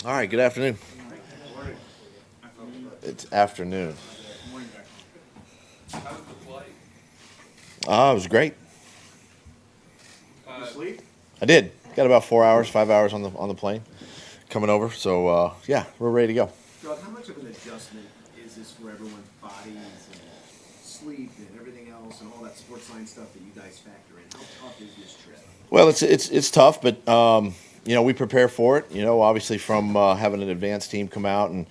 All right, good afternoon. It's afternoon. How was the flight? It was great. Did you sleep? I did. Got about 4 hours, 5 hours on the plane coming over. So yeah, we're ready to go. Doug, how much of an adjustment is this for everyone's bodies and sleep and everything else and all that sports science stuff that you guys factor in? How tough is this trip? Well, it's tough, but we prepare for it. Obviously from having an advanced team come out and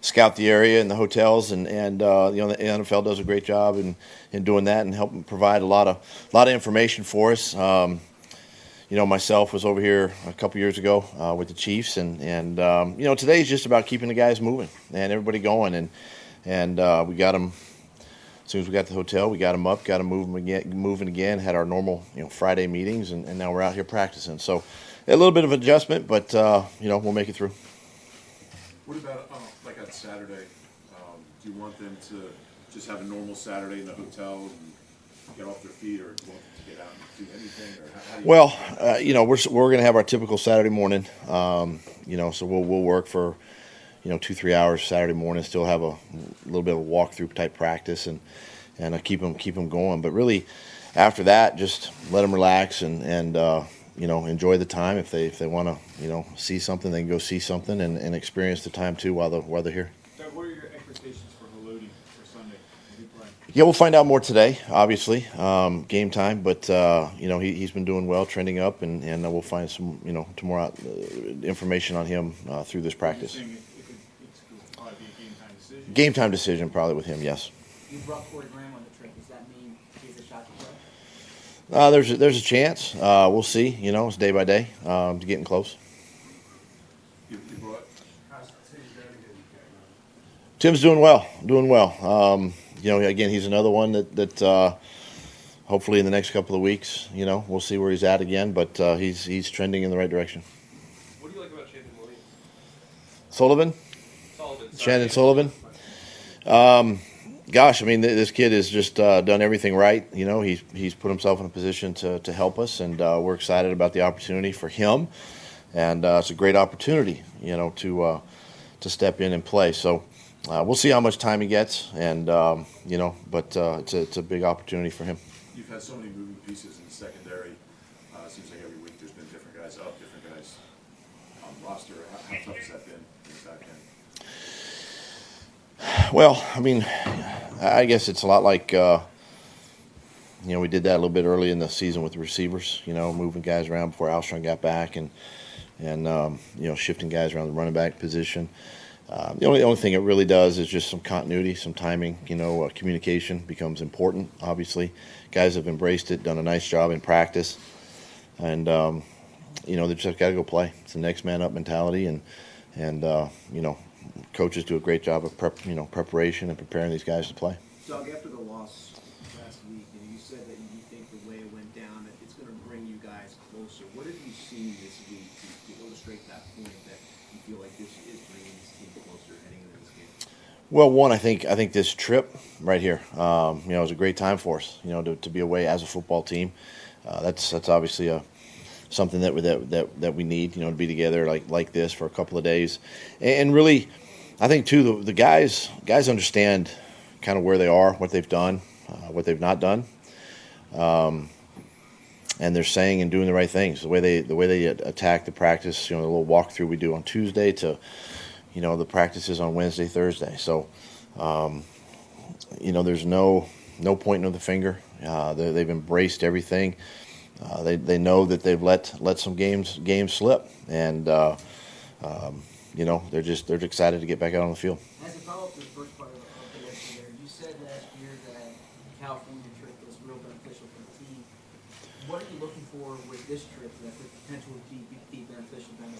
scout the area and the hotels, and the NFL does a great job in doing that and helping provide a lot of information for us. Myself was over here a couple years ago with the Chiefs, and today is just about keeping the guys moving and everybody going, and we got them. As soon as we got to the hotel, we got them up, got them moving again. Had our normal Friday meetings, and now we're out here practicing. So a little bit of adjustment, but we'll make it through. What about like on Saturday? Do you want them to just have a normal Saturday in the hotel and get off their feet, or do you want them to get out and do anything? Or how do you We're going to have our typical Saturday morning. So we'll work for 2-3 hours Saturday morning. Still have a little bit of a walkthrough type practice and keep them going. But really, after that, just let them relax and enjoy the time. If they want to see something, they can go see something and experience the time too while they're here. Doug, what are your expectations for Haloti for Sunday? Yeah, we'll find out more today, obviously, game time. But he's been doing well, trending up, and we'll find some tomorrow information on him through this practice. It's probably be a game time decision. Game time decision probably with him, yes. You brought Corey Graham on the trip. Does that mean he has a shot to play? There's a chance. We'll see. It's day by day. Getting close. you brought? Tim's doing well. Again, he's another one that hopefully in the next couple of weeks, we'll see where he's at again. But he's trending in the right direction. What do you like about Shannon Williams? Sullivan, Shannon Sullivan. Gosh, I mean, this kid has just done everything right. He's put himself in a position to help us, and we're excited about the opportunity for him. And it's a great opportunity, to step in and play. So we'll see how much time he gets, and but it's a big opportunity for him. You've had so many moving pieces in the secondary. It seems like every week there's been different guys up, different guys on the roster. How tough has that been in the back end? Well, I mean, I guess it's a lot like, we did that a little bit early in the season with the receivers, moving guys around before Alshon got back and shifting guys around the running back position. The only thing it really does is just some continuity, some timing. Communication becomes important, obviously. Guys have embraced it, done a nice job in practice. And, they just got to go play. It's the next man up mentality. And coaches do a great job of preparation and preparing these guys to play. Doug, after the loss last week, you said that you think the way it went down, that it's going to bring you guys closer. What have you seen this week to illustrate that point that you feel like this is bringing this team closer heading into this game? Well, one, I think this trip right here, was a great time for us. To be away as a football team. That's obviously something that we need. To be together like this for a couple of days, and really, I think too the guys understand kind of where they are, what they've done, what they've not done, and they're saying and doing the right things. The way they attack the practice, the little walkthrough we do on Tuesday to, the practices on Wednesday, Thursday. So, there's no pointing of the finger. They've embraced everything. They know that they've let some games slip, and they're excited to get back out on the field. As a follow-up to the first part of the lesson there, you said last year that the California trip was real beneficial for the team. What are you looking for with this trip that could potentially be beneficial down the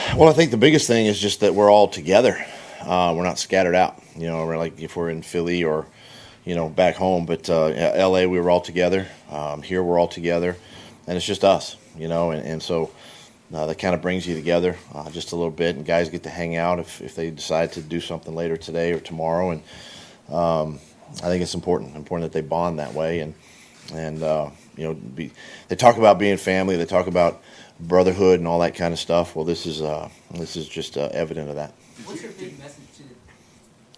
line? Well, I think the biggest thing is just that we're all together. We're not scattered out. We're like if we're in Philly or back home, but LA we were all together. Here we're all together, and it's just us. And so that kind of brings you together just a little bit, and guys get to hang out if they decide to do something later today or tomorrow. And I think it's important that they bond that way. And they talk about being family. They talk about brotherhood and all that kind of stuff. Well, this is just evident of that. What's your big message to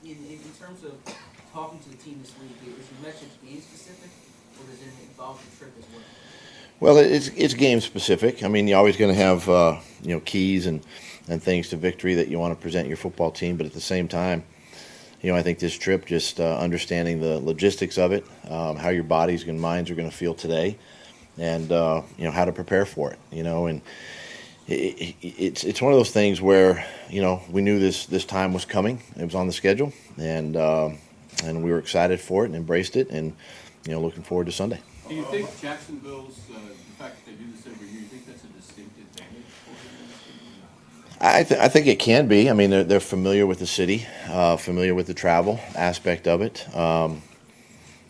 in terms of talking to the team this week? Is your message game specific, or does it involve the trip as well? Well, it's game specific. I mean, you're always going to have keys and things to victory that you want to present your football team, but at the same time, I think this trip, just understanding the logistics of it, how your bodies and minds are going to feel today, and how to prepare for it. And it's one of those things where we knew this time was coming. It was on the schedule, and we were excited for it and embraced it, and looking forward to Sunday. Do you think Jacksonville's the fact that they do this every year? You think that's a distinct advantage for them? I think it can be. I mean, they're familiar with the city, familiar with the travel aspect of it.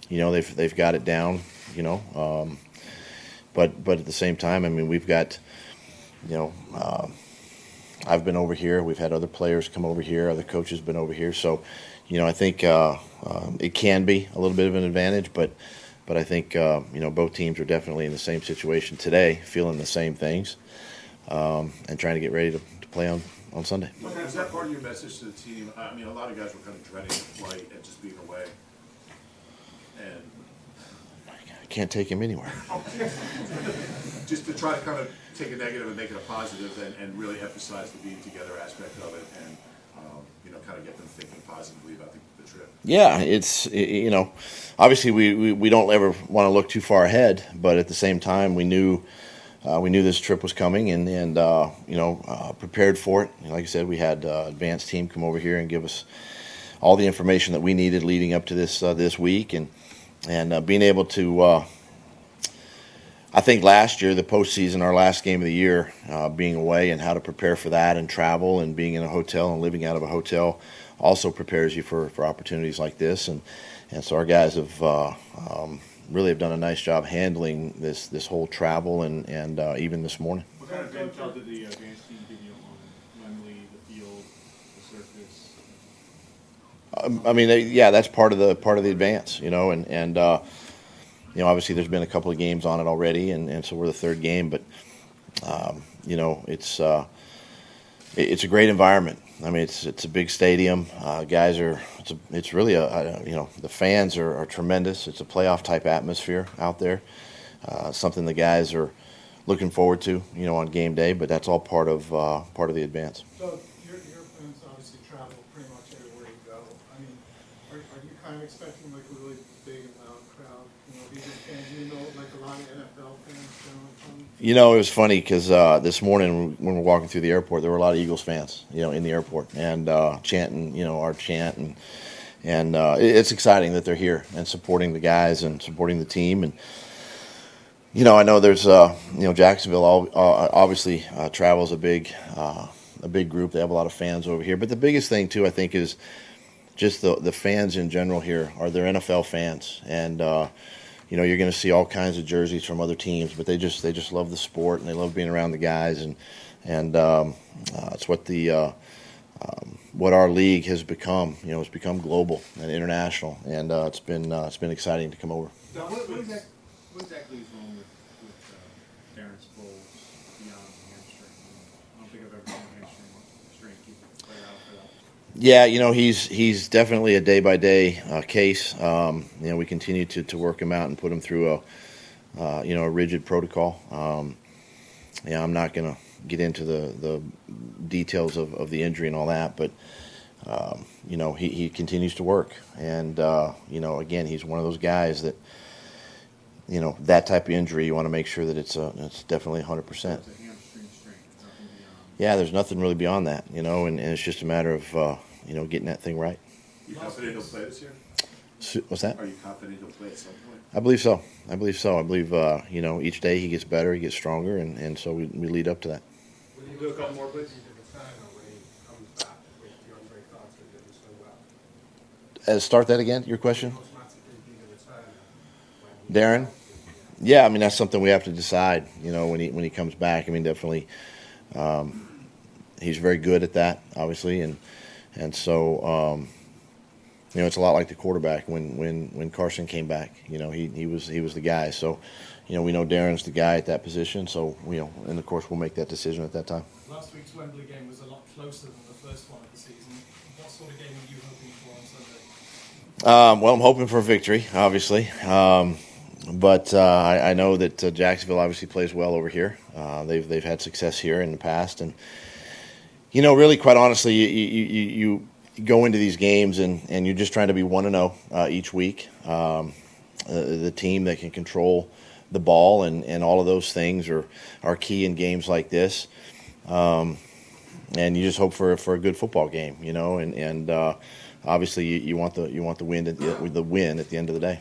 They've got it down. But at the same time, I mean, we've got, I've been over here. We've had other players come over here. Other coaches been over here. So, I think it can be a little bit of an advantage, but I think both teams are definitely in the same situation today, feeling the same things, and trying to get ready to play on Sunday. Is that part of your message to the team? I mean, a lot of guys were kind of dreading the flight and just being away. And I can't take him anywhere. just to try to kind of take a negative and make it a positive, and really emphasize the being together aspect of it, and kind of get them thinking positively about the trip. Yeah, it's obviously we don't ever want to look too far ahead, but at the same time we knew this trip was coming, and prepared for it. Like I said, we had advanced team come over here and give us all the information that we needed leading up to this week, and being able to. I think last year, the postseason, our last game of the year, being away and how to prepare for that, and travel and being in a hotel and living out of a hotel also prepares you for opportunities like this. And so our guys have really have done a nice job handling this whole travel and even this morning. What kind of intel did the advanced team give you on Wembley, the field, the surface? I mean, that's part of the advance, and obviously there's been a couple of games on it already, and so we're the third game, but it's a great environment. I mean, it's a big stadium. Guys it's really the fans are tremendous. It's a playoff type atmosphere out there. Something the guys are looking forward to, on game day, but that's all part of the advance. So your fans obviously travel pretty much everywhere you go. I mean, are you kind of expecting like a really big and loud crowd? Eagles fans, like a lot of NFL fans generally come? It was funny because this morning when we're walking through the airport, there were a lot of Eagles fans, in the airport, and chanting, our chant, and it's exciting that they're here and supporting the guys and supporting the team. And I know there's Jacksonville obviously travels a big group. They have a lot of fans over here, but the biggest thing too, I think, is just the fans in general here are their NFL fans, and you're going to see all kinds of jerseys from other teams, but they just love the sport, and they love being around the guys, and it's what our league has become. It's become global and international, and it's been exciting to come over. What exactly is wrong with Darren Sproles beyond hamstring? I don't think I've ever seen a hamstring keep the player out for that. Yeah, he's definitely a day-by-day case. We continue to work him out and put him through a rigid protocol. I'm not going to get into the details of the injury and all that, but he continues to work, and again, he's one of those guys that that type of injury, you want to make sure that it's definitely 100%. It's a hamstring strain, nothing beyond. Yeah, there's nothing really beyond that, and it's just a matter of getting that thing right. You confident he'll play this year? What's that? Are you confident he'll play at some point? I believe so. I believe each day he gets better, he gets stronger, and so we lead up to that. Will you do a couple more, please? Start that again. Your question, Darren? Yeah, I mean that's something we have to decide. When he comes back. I mean, definitely, he's very good at that, obviously, and so you know, it's a lot like the quarterback when Carson came back. You know, he was the guy. So, you know, we know Darren's the guy at that position. So, you know, and of course we'll make that decision at that time. Last week's Wembley game was a lot closer than the first one of the season. What sort of game are you hoping for on Sunday? Well, I'm hoping for a victory, obviously. But I know that Jacksonville obviously plays well over here. They've had success here in the past, and you know, really, quite honestly, you go into these games and you're just trying to be 1-0 each week. The team that can control the ball and all of those things are key in games like this. And you just hope for a good football game, you know, and obviously you want the win at the end of the day.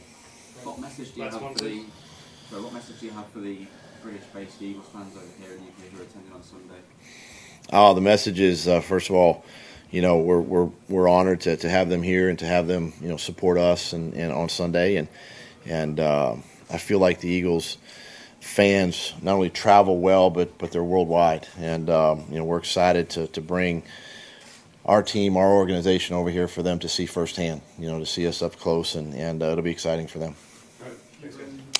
What message do you have for the British-based Eagles fans over here in the UK who are attending on Sunday? Oh, the message is first of all, you know, we're honored to have them here and to have them, you know, support us and on Sunday, and I feel like the Eagles fans not only travel well but they're worldwide, and you know, we're excited to bring our team, our organization over here for them to see firsthand, you know, to see us up close, and it'll be exciting for them.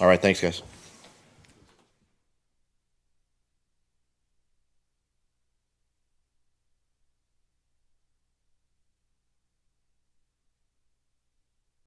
All right, thanks guys.